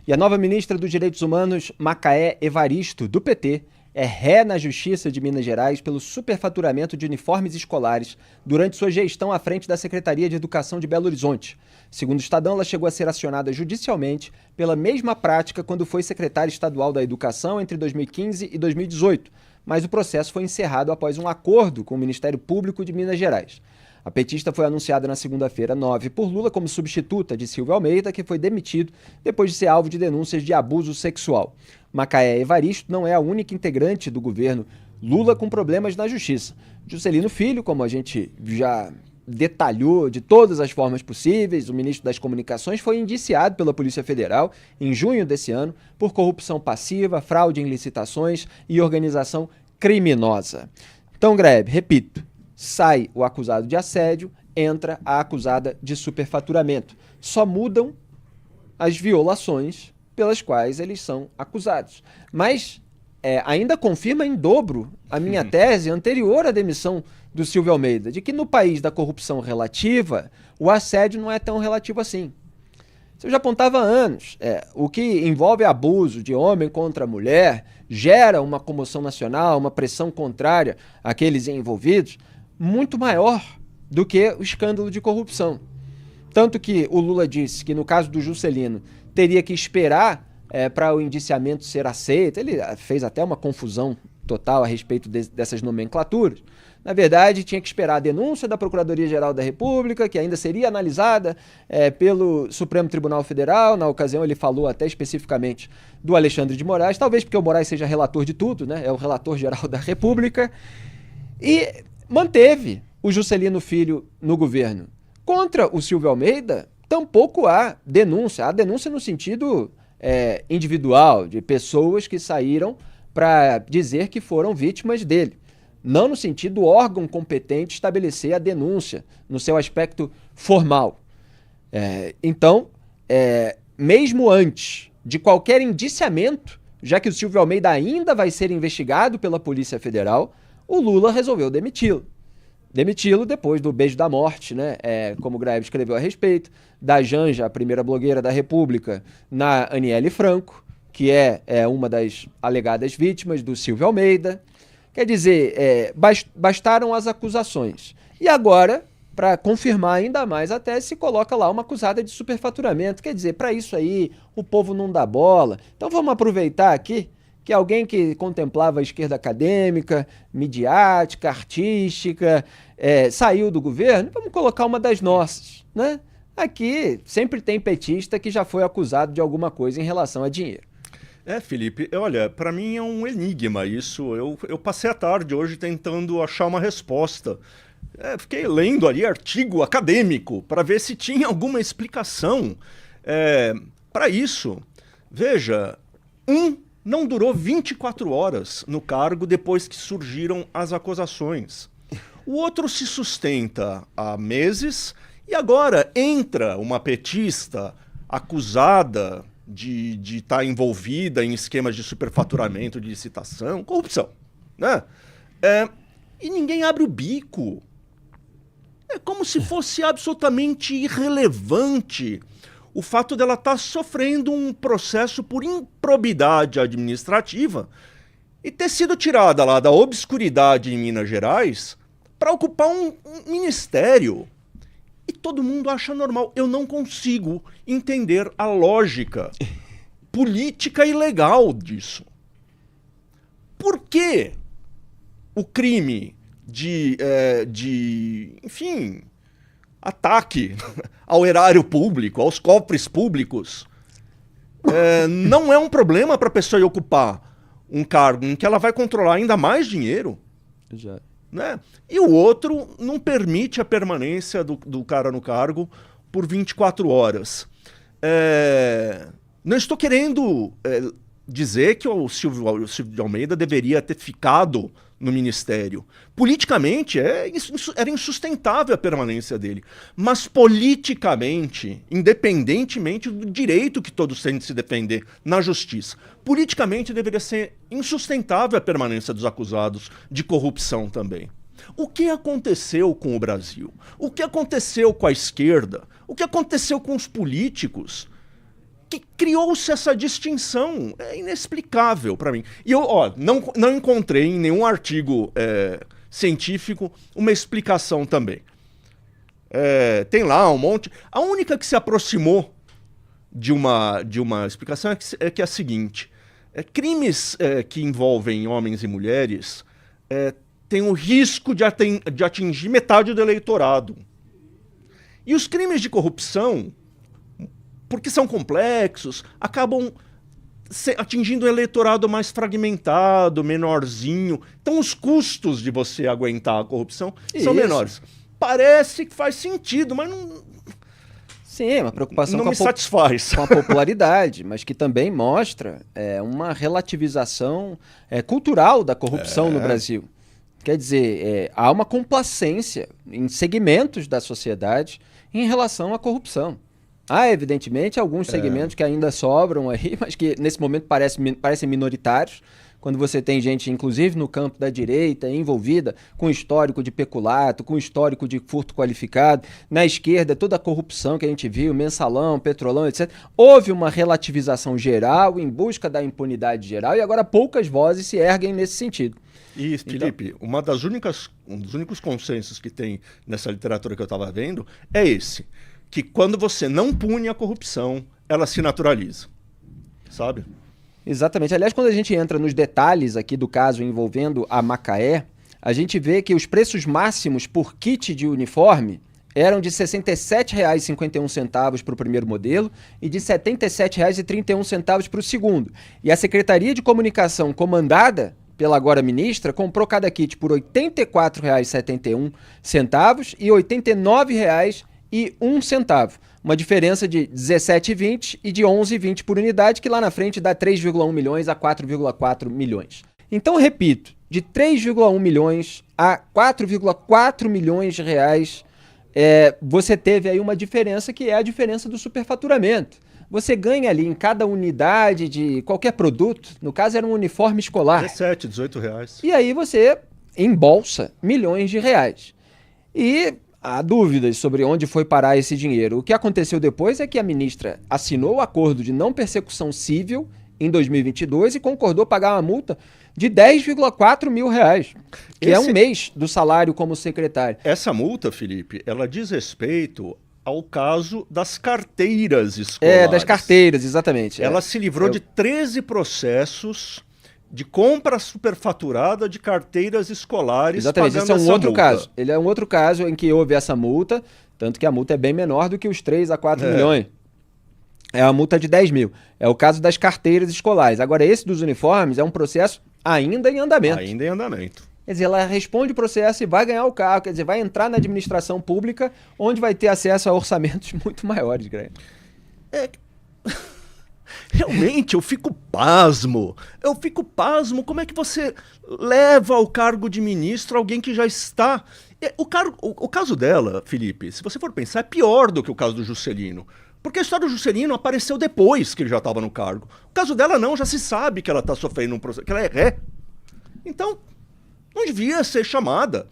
E a nova ministra dos Direitos Humanos, Macaé Evaristo, do PT, é ré na Justiça de Minas Gerais pelo superfaturamento de uniformes escolares durante sua gestão à frente da Secretaria de Educação de Belo Horizonte. Segundo o Estadão, ela chegou a ser acionada judicialmente pela mesma prática quando foi secretária estadual da Educação entre 2015 e 2018, mas o processo foi encerrado após um acordo com o Ministério Público de Minas Gerais. A petista foi anunciada na segunda-feira, 9, por Lula como substituta de Silvio Almeida, que foi demitido depois de ser alvo de denúncias de abuso sexual. Macaé Evaristo não é a única integrante do governo Lula com problemas na justiça. Juscelino Filho, como a gente já detalhou de todas as formas possíveis, o ministro das Comunicações foi indiciado pela Polícia Federal em junho desse ano por corrupção passiva, fraude em licitações e organização criminosa. Então, Grebe, repito, sai o acusado de assédio, entra a acusada de superfaturamento. Só mudam as violações pelas quais eles são acusados. Mas ainda confirma em dobro a minha tese anterior à demissão do Silvio Almeida, de que no país da corrupção relativa, o assédio não é tão relativo assim. Isso eu já apontava há anos. O que envolve abuso de homem contra mulher gera uma comoção nacional, uma pressão contrária àqueles envolvidos, muito maior do que o escândalo de corrupção. Tanto que o Lula disse que no caso do Juscelino teria que esperar para o indiciamento ser aceito. Ele fez até uma confusão total a respeito dessas nomenclaturas. Na verdade, tinha que esperar a denúncia da Procuradoria-Geral da República, que ainda seria analisada pelo Supremo Tribunal Federal. Na ocasião, ele falou até especificamente do Alexandre de Moraes, talvez porque o Moraes seja relator de tudo, né? É o relator-geral da República. E manteve o Juscelino Filho no governo. Contra o Silvio Almeida, tampouco há denúncia. Há denúncia no sentido individual, de pessoas que saíram para dizer que foram vítimas dele. Não no sentido do órgão competente estabelecer a denúncia, no seu aspecto formal. Então, mesmo antes de qualquer indiciamento, já que o Silvio Almeida ainda vai ser investigado pela Polícia Federal, o Lula resolveu demiti-lo. Demiti-lo depois do beijo da morte, né? Como o Graeb escreveu a respeito, da Janja, a primeira blogueira da República, na Aniele Franco, que é uma das alegadas vítimas do Silvio Almeida. Quer dizer, bastaram as acusações. E agora, para confirmar ainda mais, até se coloca lá uma acusada de superfaturamento. Quer dizer, para isso aí, o povo não dá bola. Então vamos aproveitar aqui que alguém que contemplava a esquerda acadêmica, midiática, artística, saiu do governo, vamos colocar uma das nossas, né? Aqui sempre tem petista que já foi acusado de alguma coisa em relação a dinheiro. Felipe, olha, para mim é um enigma isso. Eu passei a tarde hoje tentando achar uma resposta. Fiquei lendo ali artigo acadêmico para ver se tinha alguma explicação para isso. Veja, não durou 24 horas no cargo depois que surgiram as acusações. O outro se sustenta há meses e agora entra uma petista acusada de estar envolvida em esquemas de superfaturamento, de licitação, corrupção, né? E ninguém abre o bico. É como se fosse absolutamente irrelevante o fato dela estar sofrendo um processo por improbidade administrativa e ter sido tirada lá da obscuridade em Minas Gerais para ocupar um ministério. E todo mundo acha normal. Eu não consigo entender a lógica política e legal disso. Por que o crime enfim, ataque ao erário público, aos cofres públicos, não é um problema para a pessoa ir ocupar um cargo em que ela vai controlar ainda mais dinheiro? Já. Né? E o outro não permite a permanência do cara no cargo por 24 horas. Não estou querendo dizer que o Silvio de Almeida deveria ter ficado no ministério. Politicamente, era insustentável a permanência dele. Mas politicamente, independentemente do direito que todos têm de se defender na justiça, politicamente deveria ser insustentável a permanência dos acusados de corrupção também. O que aconteceu com o Brasil? O que aconteceu com a esquerda? O que aconteceu com os políticos que criou-se essa distinção. É inexplicável para mim. E eu não encontrei em nenhum artigo científico uma explicação também. Tem lá um monte. A única que se aproximou de uma explicação é que é a seguinte: crimes que envolvem homens e mulheres têm o risco de atingir metade do eleitorado. E os crimes de corrupção, porque são complexos, acabam atingindo um eleitorado mais fragmentado, menorzinho. Então os custos de você aguentar a corrupção são menores. Parece que faz sentido, mas não... Sim, é uma preocupação não me satisfaz. Com a popularidade, mas que também mostra uma relativização cultural da corrupção no Brasil. Quer dizer, há uma complacência em segmentos da sociedade em relação à corrupção. Há, evidentemente, alguns segmentos que ainda sobram aí, mas que nesse momento parecem minoritários, quando você tem gente, inclusive no campo da direita, envolvida com histórico de peculato, com histórico de furto qualificado. Na esquerda, toda a corrupção que a gente viu, mensalão, petrolão, etc. Houve uma relativização geral em busca da impunidade geral e agora poucas vozes se erguem nesse sentido. E, Felipe, um dos únicos consensos que tem nessa literatura que eu estava vendo é esse, que quando você não pune a corrupção, ela se naturaliza, sabe? Exatamente. Aliás, quando a gente entra nos detalhes aqui do caso envolvendo a Macaé, a gente vê que os preços máximos por kit de uniforme eram de R$ 67,51 para o primeiro modelo e de R$ 77,31 para o segundo. E a Secretaria de Comunicação, comandada pela agora ministra, comprou cada kit por R$ 84,71 e R$ 89,01. Uma diferença de 17,20 e de 11,20 por unidade, que lá na frente dá 3,1 milhões a 4,4 milhões. Então, repito, de 3,1 milhões a 4,4 milhões de reais, você teve aí uma diferença que é a diferença do superfaturamento. Você ganha ali em cada unidade de qualquer produto, no caso era um uniforme escolar. 17, 18 reais. E aí você embolsa milhões de reais. E há dúvidas sobre onde foi parar esse dinheiro. O que aconteceu depois é que a ministra assinou o acordo de não persecução civil em 2022 e concordou pagar uma multa de 10,4 mil reais, que é um mês do salário como secretário. Essa multa, Felipe, ela diz respeito ao caso das carteiras escolares. Das carteiras, exatamente. Ela se livrou de 13 processos de compra superfaturada de carteiras escolares. Exatamente, esse é um outro caso. Ele é um outro caso em que houve essa multa, tanto que a multa é bem menor do que os 3 a 4 milhões. É uma multa de 10 mil. É o caso das carteiras escolares. Agora, esse dos uniformes é um processo ainda em andamento. Ainda em andamento. Quer dizer, ela responde o processo e vai ganhar o carro. Quer dizer, vai entrar na administração pública, onde vai ter acesso a orçamentos muito maiores, Greg. Realmente, eu fico pasmo. Como é que você leva ao cargo de ministro alguém que já está... O caso dela, Felipe, se você for pensar, é pior do que o caso do Juscelino. Porque a história do Juscelino apareceu depois que ele já estava no cargo. O caso dela não, já se sabe que ela está sofrendo um processo, que ela é ré. Então, não devia ser chamada.